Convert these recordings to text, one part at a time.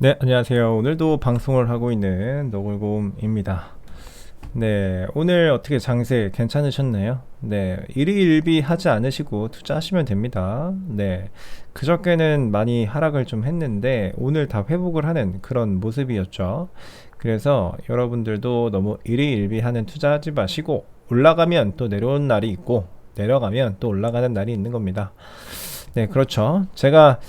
네, 안녕하세요. 오늘도 방송을 하고 있는 노골곰입니다. 네, 오늘 어떻게 장세 괜찮으셨나요? 네, 일희일비 하지 않으시고 투자하시면 됩니다. 네, 그저께는 많이 하락을 좀 했는데 오늘 다 회복을 하는 그런 모습이었죠. 그래서 여러분들도 너무 일희일비 하는 투자하지 마시고 올라가면 또 내려오는 날이 있고 내려가면 또 올라가는 날이 있는 겁니다. 네, 그렇죠. 제가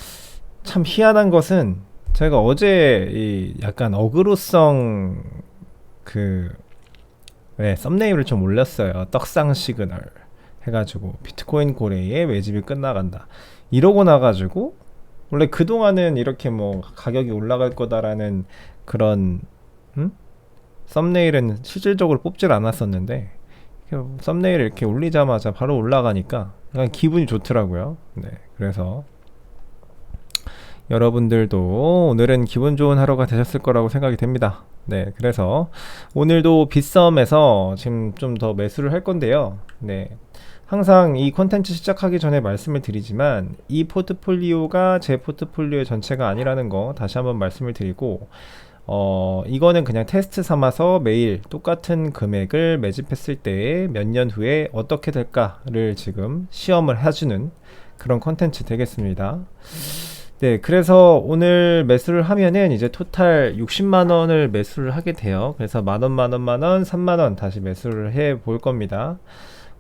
참 희한한 것은 제가 어제 이 약간 어그로성 그 썸네일을 좀 올렸어요. 떡상 시그널 해가지고 비트코인 고래의 매집이 끝나간다. 이러고 나가지고 원래 그동안은 이렇게 뭐 가격이 올라갈 거다라는 그런 음? 썸네일은 실질적으로 뽑질 않았었는데 썸네일 이렇게 올리자마자 바로 올라가니까 약간 기분이 좋더라고요. 네, 그래서 여러분들도 오늘은 기분 좋은 하루가 되셨을 거라고 생각이 됩니다. 네, 그래서 오늘도 빗썸에서 지금 좀 더 매수를 할 건데요. 네, 항상 이 콘텐츠 시작하기 전에 말씀을 드리지만 이 포트폴리오가 제 포트폴리오의 전체가 아니라는 거 다시 한번 말씀을 드리고 이거는 그냥 테스트 삼아서 매일 똑같은 금액을 매집했을 때 몇 년 후에 어떻게 될까를 지금 시험을 해주는 그런 콘텐츠 되겠습니다. 네, 그래서 오늘 매수를 하면은 이제 토탈 60만 원을 매수를 하게 돼요. 그래서 만 원, 만 원, 만 원, 3만 원 다시 매수를 해 볼 겁니다.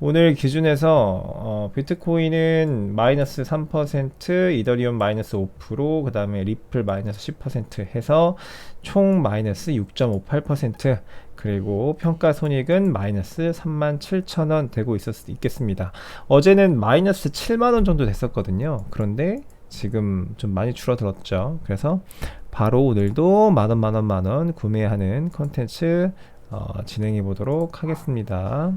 오늘 기준에서 비트코인은 마이너스 3%, 이더리움 마이너스 5%, 그 다음에 리플 마이너스 10% 해서 총 마이너스 6.58%, 그리고 평가 손익은 마이너스 37,000원 되고 있겠습니다. 어제는 마이너스 7만원 정도 됐었거든요. 그런데 지금 좀 많이 줄어들었죠. 그래서 바로 오늘도 만원 만원 만원 구매하는 컨텐츠 진행해 보도록 하겠습니다.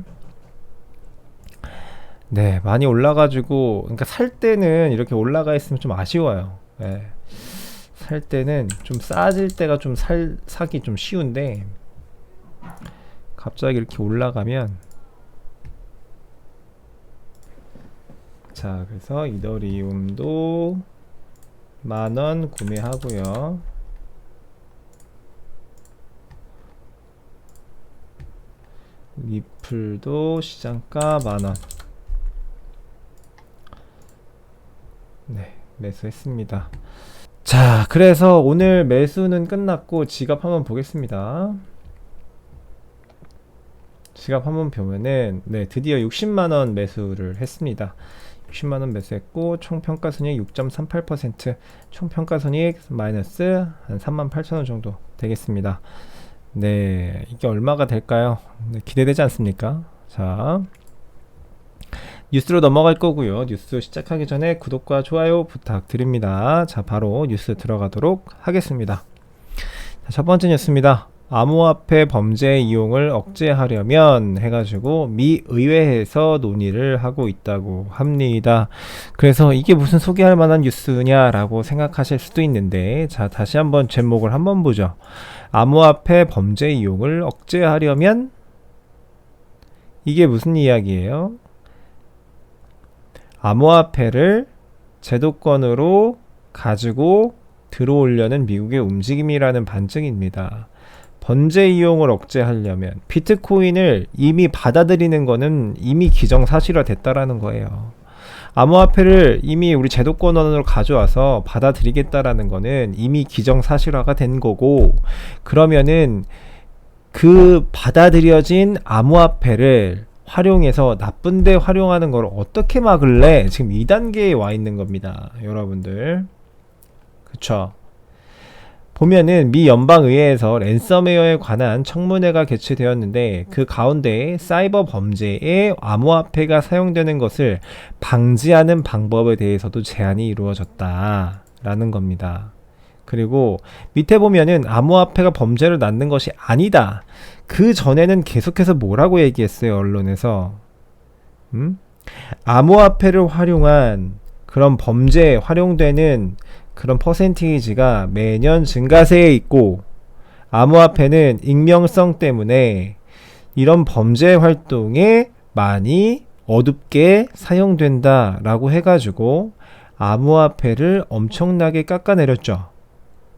네, 많이 올라가지고 그러니까 살 때는 이렇게 올라가 있으면 좀 아쉬워요. 네, 살 때는 좀 싸질 때가 좀 사기 좀 쉬운데 갑자기 이렇게 올라가면 자, 그래서 이더리움도 만원 구매하고요. 리플도 시장가 만원. 네, 매수했습니다. 자, 그래서 오늘 매수는 끝났고 지갑 한번 보겠습니다. 지갑 한번 보면은 네, 드디어 60만원 매수를 했습니다. 60만원 매수했고 총 평가손익 6.38%, 총 평가손익 마이너스 한 38,000원 정도 되겠습니다. 네, 이게 얼마가 될까요? 네, 기대되지 않습니까? 자, 뉴스로 넘어갈 거고요. 뉴스 시작하기 전에 구독과 좋아요 부탁드립니다. 자, 바로 뉴스 들어가도록 하겠습니다. 자, 첫 번째 뉴스입니다. 암호화폐 범죄 이용을 억제하려면 해가지고 미 의회에서 논의를 하고 있다고 합니다. 그래서 이게 무슨 소개할 만한 뉴스냐라고 생각하실 수도 있는데, 자, 다시 한번 제목을 한번 보죠. 암호화폐 범죄 이용을 억제하려면, 이게 무슨 이야기예요? 암호화폐를 제도권으로 가지고 들어오려는 미국의 움직임이라는 반증입니다. 범죄 이용을 억제하려면 비트코인을 이미 받아들이는 거는 이미 기정사실화 됐다라는 거예요. 암호화폐를 이미 우리 제도권으로 가져와서 받아들이겠다라는 거는 이미 기정사실화가 된 거고, 그러면은 그 받아들여진 암호화폐를 활용해서 나쁜데 활용하는 걸 어떻게 막을래? 지금 2단계에 와 있는 겁니다, 여러분들. 그쵸? 보면은 미 연방의회에서 랜섬웨어에 관한 청문회가 개최되었는데 그 가운데 사이버 범죄에 암호화폐가 사용되는 것을 방지하는 방법에 대해서도 제안이 이루어졌다라는 겁니다. 그리고 밑에 보면은 암호화폐가 범죄를 낳는 것이 아니다. 그 전에는 계속해서 뭐라고 얘기했어요, 언론에서? 암호화폐를 활용한 그런 범죄에 활용되는 그런 퍼센테이지가 매년 증가세에 있고, 암호화폐는 익명성 때문에 이런 범죄 활동에 많이 어둡게 사용된다 라고 해가지고 암호화폐를 엄청나게 깎아내렸죠.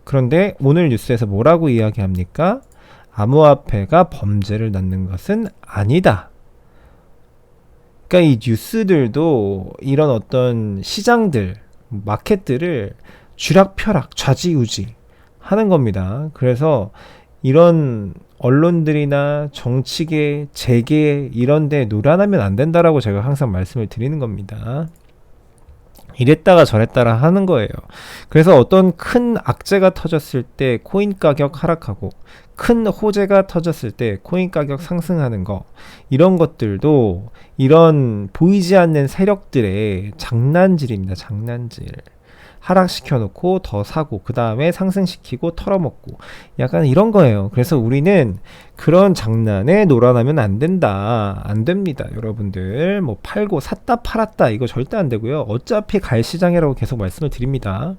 그런데 오늘 뉴스에서 뭐라고 이야기합니까? 암호화폐가 범죄를 낳는 것은 아니다. 그러니까 이 뉴스들도 이런 어떤 시장들, 마켓들을 쥐락펴락, 좌지우지 하는 겁니다. 그래서 이런 언론들이나 정치계, 재계 이런 데 노란하면 안 된다라고 제가 항상 말씀을 드리는 겁니다. 이랬다가 저랬다라 하는 거예요. 그래서 어떤 큰 악재가 터졌을 때 코인 가격 하락하고 큰 호재가 터졌을 때 코인 가격 상승하는 거, 이런 것들도 이런 보이지 않는 세력들의 장난질입니다. 장난질. 하락시켜 놓고 더 사고 그 다음에 상승시키고 털어먹고 약간 이런 거예요. 그래서 우리는 그런 장난에 놀아나면 안 된다. 안 됩니다. 여러분들 뭐 팔고 샀다 팔았다 이거 절대 안 되고요. 어차피 갈 시장이라고 계속 말씀을 드립니다.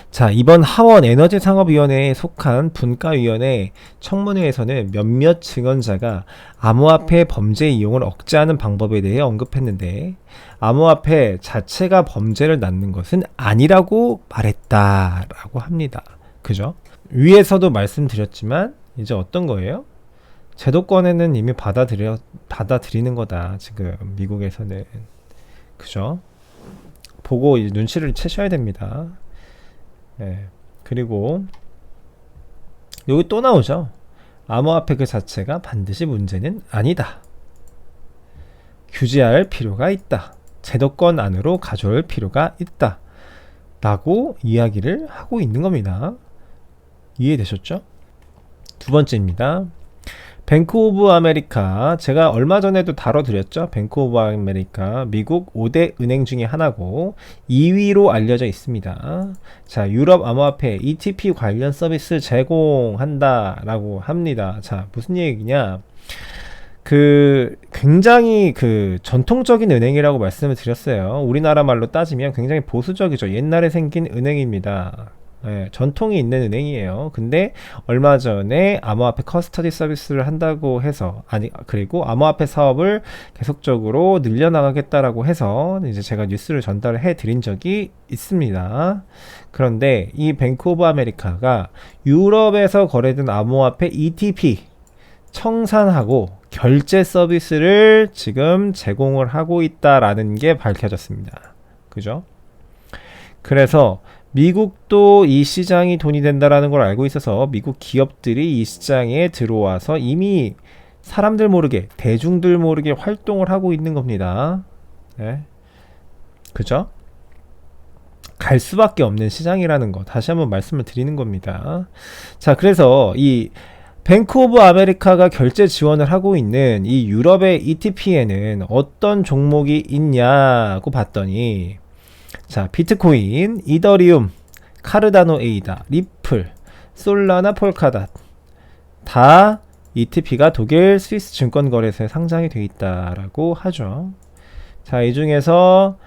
자, 이번 하원 에너지상업위원회에 속한 분과위원회 청문회에서는 몇몇 증언자가 암호화폐 범죄 이용을 억제하는 방법에 대해 언급했는데, 암호화폐 자체가 범죄를 낳는 것은 아니라고 말했다라고 합니다. 그죠? 위에서도 말씀드렸지만 이제 어떤 거예요? 제도권에는 이미 받아들이는 거다. 지금 미국에서는. 그죠? 보고 이제 눈치를 채셔야 됩니다. 네. 그리고 여기 또 나오죠. 암호화폐 그 자체가 반드시 문제는 아니다. 규제할 필요가 있다. 제도권 안으로 가져올 필요가 있다. 라고 이야기를 하고 있는 겁니다. 이해되셨죠? 두 번째입니다. 뱅크 오브 아메리카, 제가 얼마 전에도 다뤄드렸죠. 뱅크 오브 아메리카 미국 5대 은행 중에 하나고 2위로 알려져 있습니다. 자, 유럽 암호화폐 ETP 관련 서비스 제공한다 라고 합니다. 자, 무슨 얘기냐, 굉장히 전통적인 은행이라고 말씀을 드렸어요. 우리나라 말로 따지면 굉장히 보수적이죠. 옛날에 생긴 은행입니다. 네, 전통이 있는 은행이에요. 근데 얼마 전에 암호화폐 커스터디 서비스를 한다고 해서, 그리고 암호화폐 사업을 계속적으로 늘려나가겠다라고 해서 이제 제가 뉴스를 전달을 해 드린 적이 있습니다. 그런데 이 뱅크 오브 아메리카가 유럽에서 거래된 암호화폐 ETP 청산하고 결제 서비스를 지금 제공을 하고 있다라는 게 밝혀졌습니다. 그죠? 그래서 미국도 이 시장이 돈이 된다라는 걸 알고 있어서 미국 기업들이 이 시장에 들어와서 이미 사람들 모르게, 대중들 모르게 활동을 하고 있는 겁니다. 네. 그죠? 갈 수밖에 없는 시장이라는 거 다시 한번 말씀을 드리는 겁니다. 자, 그래서 이 뱅크 오브 아메리카가 결제 지원을 하고 있는 이 유럽의 ETP에는 어떤 종목이 있냐고 봤더니, 자, 비트코인, 이더리움, 카르다노 에이다, 리플, 솔라나, 폴카닷 다 ETP가 독일 스위스 증권거래소에 상장이 되어 있다라고 하죠. 자, 이 중에서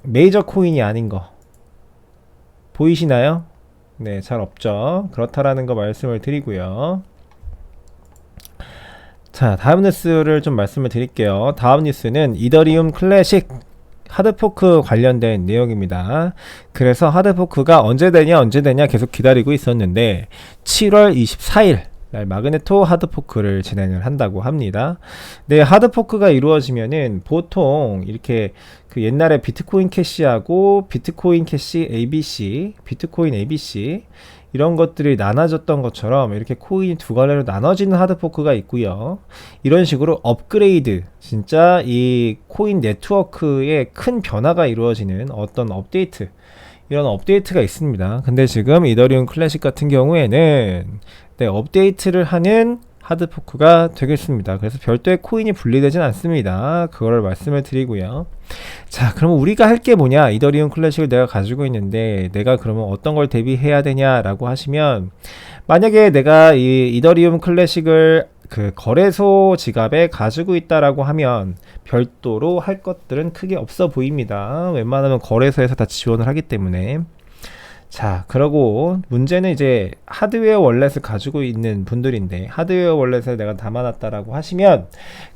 메이저 코인이 아닌 거 보이시나요? 네, 잘 없죠. 그렇다라는 거 말씀을 드리고요. 자, 다음 뉴스를 좀 말씀을 드릴게요. 다음 뉴스는 이더리움 클래식 하드포크 관련된 내용입니다. 그래서 하드포크가 언제 되냐 계속 기다리고 있었는데 7월 24일 날 마그네토 하드포크를 진행을 한다고 합니다. 네, 하드포크가 이루어지면은 보통 이렇게 옛날에 비트코인 캐시하고 비트코인 캐시 ABC, 비트코인 ABC 이런 것들이 나눠졌던 것처럼 이렇게 코인이 두 갈래로 나눠지는 하드포크가 있고요. 이런 식으로 업그레이드, 진짜 이 코인 네트워크에 큰 변화가 이루어지는 어떤 업데이트, 이런 업데이트가 있습니다. 근데 지금 이더리움 클래식 같은 경우에는 업데이트를 하는 하드포크가 되겠습니다. 그래서 별도의 코인이 분리되진 않습니다. 그거를 말씀을 드리고요. 자, 그러면 우리가 할 게 뭐냐? 이더리움 클래식을 내가 가지고 있는데 내가 그러면 어떤 걸 대비해야 되냐라고 하시면, 만약에 내가 이 이더리움 클래식을 거래소 지갑에 가지고 있다라고 하면 별도로 할 것들은 크게 없어 보입니다. 웬만하면 거래소에서 다 지원을 하기 때문에. 자, 그러고 문제는 이제 하드웨어 월렛을 가지고 있는 분들인데, 하드웨어 월렛을 내가 담아놨다라고 하시면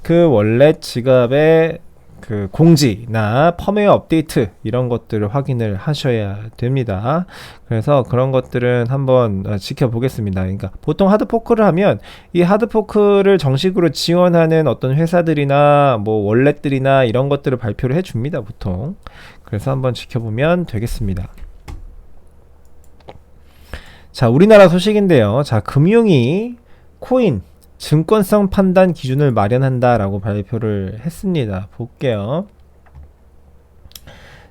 그 월렛 지갑에 그 공지나 펌웨어 업데이트 이런 것들을 확인을 하셔야 됩니다. 그래서 그런 것들은 한번 지켜보겠습니다. 그러니까 보통 하드포크를 하면 이 하드포크를 정식으로 지원하는 어떤 회사들이나 뭐 월렛들이나 이런 것들을 발표를 해줍니다, 보통. 그래서 한번 지켜보면 되겠습니다. 자, 우리나라 소식인데요. 자, 금융위 코인 증권성 판단 기준을 마련한다라고 발표를 했습니다. 볼게요.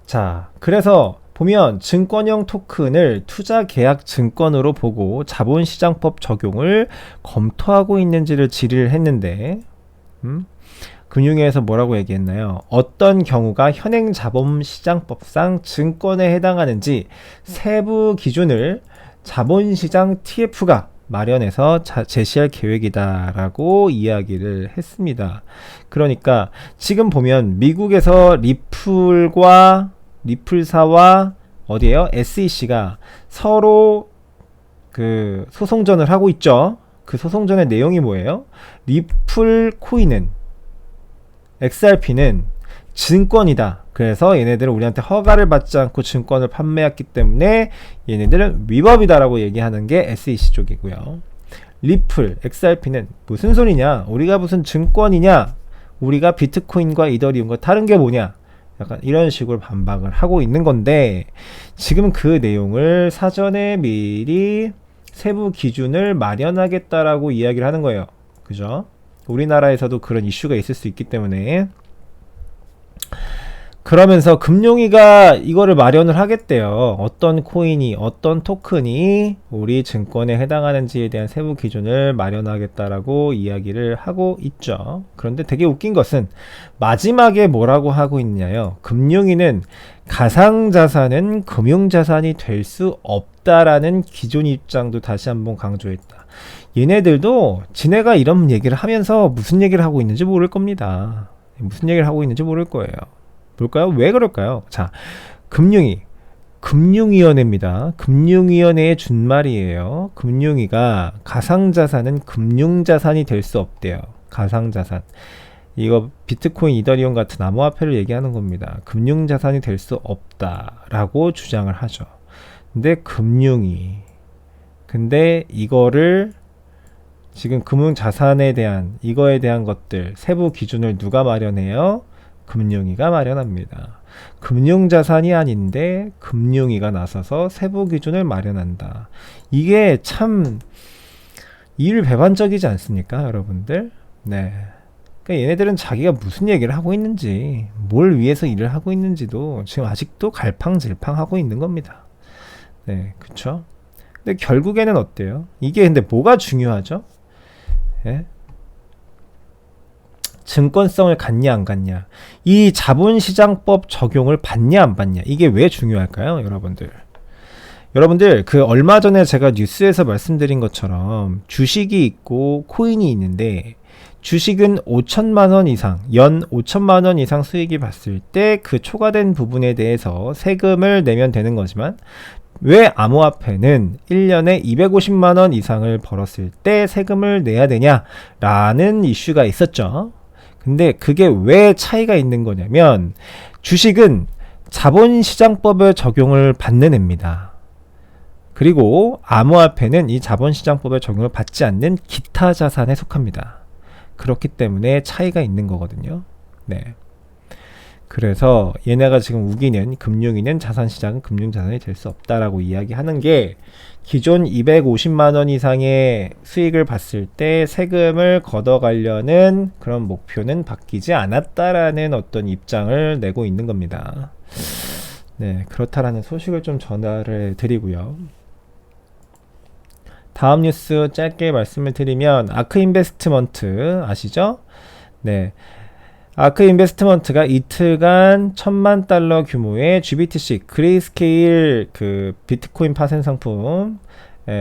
자, 그래서 보면 증권형 토큰을 투자 계약 증권으로 보고 자본시장법 적용을 검토하고 있는지를 질의를 했는데, 금융위에서 뭐라고 얘기했나요? 어떤 경우가 현행 자본시장법상 증권에 해당하는지 세부 기준을 자본시장 TF가 마련해서 제시할 계획이다라고 이야기를 했습니다. 그러니까 지금 보면 미국에서 리플사와 어디에요? SEC가 서로 그 소송전을 하고 있죠. 그 소송전의 내용이 뭐예요? 리플 코인은 XRP는 증권이다. 그래서 얘네들은 우리한테 허가를 받지 않고 증권을 판매했기 때문에 얘네들은 위법이다라고 얘기하는 게 SEC 쪽이고요. 리플, XRP는 무슨 소리냐? 우리가 무슨 증권이냐? 우리가 비트코인과 이더리움과 다른 게 뭐냐? 약간 이런 식으로 반박을 하고 있는 건데, 지금 그 내용을 사전에 미리 세부 기준을 마련하겠다라고 이야기를 하는 거예요. 그죠? 우리나라에서도 그런 이슈가 있을 수 있기 때문에. 그러면서 금융위가 이거를 마련을 하겠대요. 어떤 코인이, 어떤 토큰이 우리 증권에 해당하는지에 대한 세부 기준을 마련하겠다라고 이야기를 하고 있죠. 그런데 되게 웃긴 것은 마지막에 뭐라고 하고 있냐요. 금융위는 가상자산은 금융자산이 될 수 없다라는 기존 입장도 다시 한번 강조했다. 얘네들도 지네가 이런 얘기를 하면서 무슨 얘기를 하고 있는지 모를 겁니다. 무슨 얘기를 하고 있는지 모를 거예요. 볼까요? 왜 그럴까요? 자, 금융위원회입니다. 금융위원회의 준말이에요. 금융위가 가상자산은 금융자산이 될 수 없대요. 가상자산. 이거 비트코인, 이더리움 같은 암호화폐를 얘기하는 겁니다. 금융자산이 될 수 없다라고 주장을 하죠. 근데 근데 이거를 지금 금융자산에 대한 이거에 대한 것들 세부 기준을 누가 마련해요? 금융위가 마련합니다. 금융자산이 아닌데 금융위가 나서서 세부 기준을 마련한다. 이게 참 일배반적이지 않습니까, 여러분들? 네. 그러니까 얘네들은 자기가 무슨 얘기를 하고 있는지, 뭘 위해서 일을 하고 있는지도 지금 아직도 갈팡질팡하고 있는 겁니다. 네, 그쵸? 근데 결국에는 어때요? 이게 근데 뭐가 중요하죠? 예? 증권성을 갖냐 안 갖냐, 이 자본시장법 적용을 받냐 안 받냐, 이게 왜 중요할까요? 여러분들 그 얼마 전에 제가 뉴스에서 말씀드린 것처럼 주식이 있고 코인이 있는데, 주식은 5천만원 이상, 연 5천만원 이상 수익이 봤을 때 그 초과된 부분에 대해서 세금을 내면 되는 거지만, 왜 암호화폐는 1년에 250만원 이상을 벌었을 때 세금을 내야 되냐라는 이슈가 있었죠. 근데 그게 왜 차이가 있는 거냐면, 주식은 자본시장법의 적용을 받는 애입니다. 그리고 암호화폐는 이 자본시장법의 적용을 받지 않는 기타 자산에 속합니다. 그렇기 때문에 차이가 있는 거거든요. 네. 그래서 얘네가 지금 우기는 금융위는 자산시장은 금융자산이 될 수 없다라고 이야기하는 게, 기존 250만원 이상의 수익을 봤을 때 세금을 걷어가려는 그런 목표는 바뀌지 않았다라는 어떤 입장을 내고 있는 겁니다. 네, 그렇다라는 소식을 좀 전달을 드리고요. 다음 뉴스 짧게 말씀을 드리면, 아크인베스트먼트 아시죠? 네. 아크인베스트먼트가 이틀간 1,000만 달러 규모의 GBTC 그레이스케일 그 비트코인 파생 상품,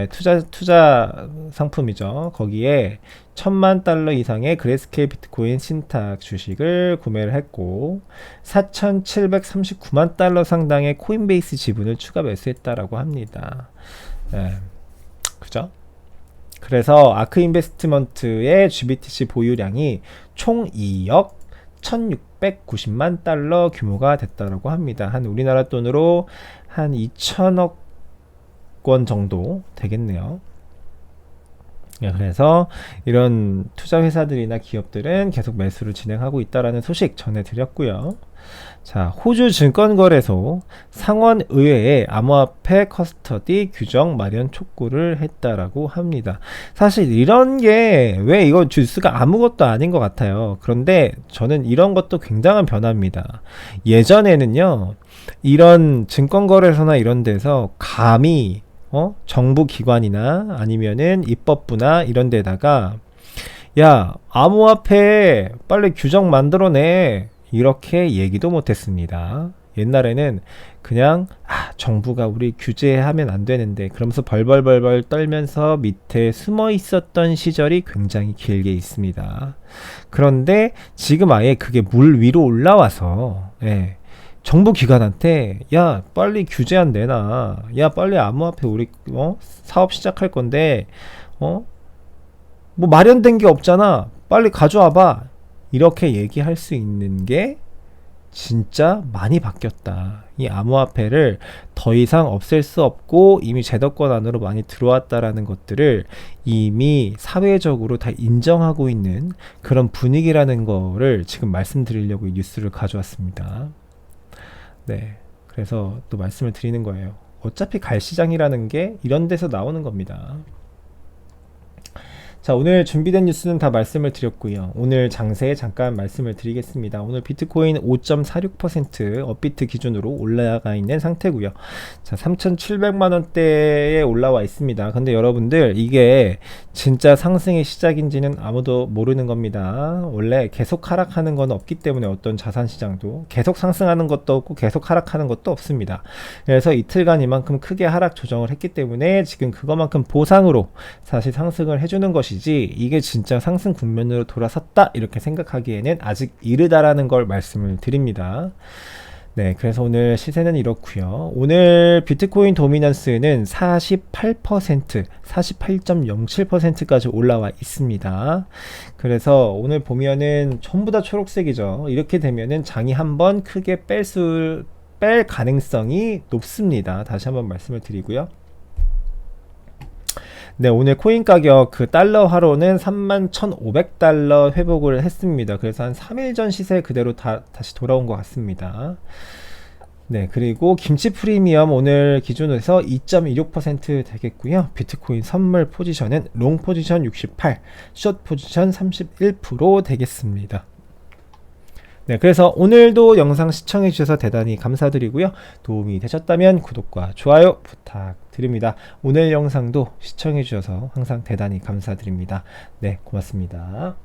투자 상품이죠. 거기에 1,000만 달러 이상의 그레이스케일 비트코인 신탁 주식을 구매를 했고, 4,739만 달러 상당의 코인베이스 지분을 추가 매수했다라고 합니다. 그죠? 그래서 아크인베스트먼트의 GBTC 보유량이 총 2억 4,690만 달러 규모가 됐다라고 합니다. 한 우리나라 돈으로 한 2천억 원 정도 되겠네요. 그래서 이런 투자 회사들이나 기업들은 계속 매수를 진행하고 있다라는 소식 전해드렸고요. 자, 호주 증권거래소 상원의회에 암호화폐 커스터디 규정 마련 촉구를 했다라고 합니다. 사실 이런 게 왜 이거 뉴스가 아무것도 아닌 것 같아요. 그런데 저는 이런 것도 굉장한 변화입니다. 예전에는요, 이런 증권거래소나 이런 데서 감히 정부 기관이나 아니면은 입법부나 이런 데다가 야, 암호화폐 빨리 규정 만들어내 이렇게 얘기도 못했습니다. 옛날에는 그냥 정부가 우리 규제하면 안 되는데 그러면서 벌벌벌벌 떨면서 밑에 숨어 있었던 시절이 굉장히 길게 있습니다. 그런데 지금 아예 그게 물 위로 올라와서 정부 기관한테 야 빨리 규제안 내놔, 야 빨리 암호화폐 우리 사업 시작할 건데 뭐 마련된 게 없잖아, 빨리 가져와봐, 이렇게 얘기할 수 있는 게 진짜 많이 바뀌었다. 이 암호화폐를 더 이상 없앨 수 없고 이미 제도권 안으로 많이 들어왔다라는 것들을 이미 사회적으로 다 인정하고 있는 그런 분위기라는 거를 지금 말씀드리려고 이 뉴스를 가져왔습니다. 네, 그래서 또 말씀을 드리는 거예요. 어차피 갈 시장이라는 게 이런 데서 나오는 겁니다. 자, 오늘 준비된 뉴스는 다 말씀을 드렸고요. 오늘 장세에 잠깐 말씀을 드리겠습니다. 오늘 비트코인 5.46% 업비트 기준으로 올라가 있는 상태고요. 자, 3,700만 원대에 올라와 있습니다. 근데 여러분들 이게 진짜 상승의 시작인지는 아무도 모르는 겁니다. 원래 계속 하락하는 건 없기 때문에 어떤 자산 시장도 계속 상승하는 것도 없고 계속 하락하는 것도 없습니다. 그래서 이틀간 이만큼 크게 하락 조정을 했기 때문에 지금 그것만큼 보상으로 사실 상승을 해주는 것이 이게 진짜 상승 국면으로 돌아섰다 이렇게 생각하기에는 아직 이르다라는 걸 말씀을 드립니다. 네, 그래서 오늘 시세는 이렇고요. 오늘 비트코인 도미넌스는 48%, 48.07%까지 올라와 있습니다. 그래서 오늘 보면은 전부 다 초록색이죠. 이렇게 되면은 장이 한번 크게 뺄 가능성이 높습니다. 다시 한번 말씀을 드리고요. 네, 오늘 코인 가격 그 달러 화로는 31,500달러 회복을 했습니다. 그래서 한 3일 전 시세 그대로 다시 돌아온 것 같습니다. 네, 그리고 김치 프리미엄 오늘 기준에서 2.26% 되겠고요. 비트코인 선물 포지션은 롱 포지션 68, 숏 포지션 31% 되겠습니다. 네, 그래서 오늘도 영상 시청해 주셔서 대단히 감사드리고요. 도움이 되셨다면 구독과 좋아요 부탁드립니다. 오늘 영상도 시청해 주셔서 항상 대단히 감사드립니다. 네, 고맙습니다.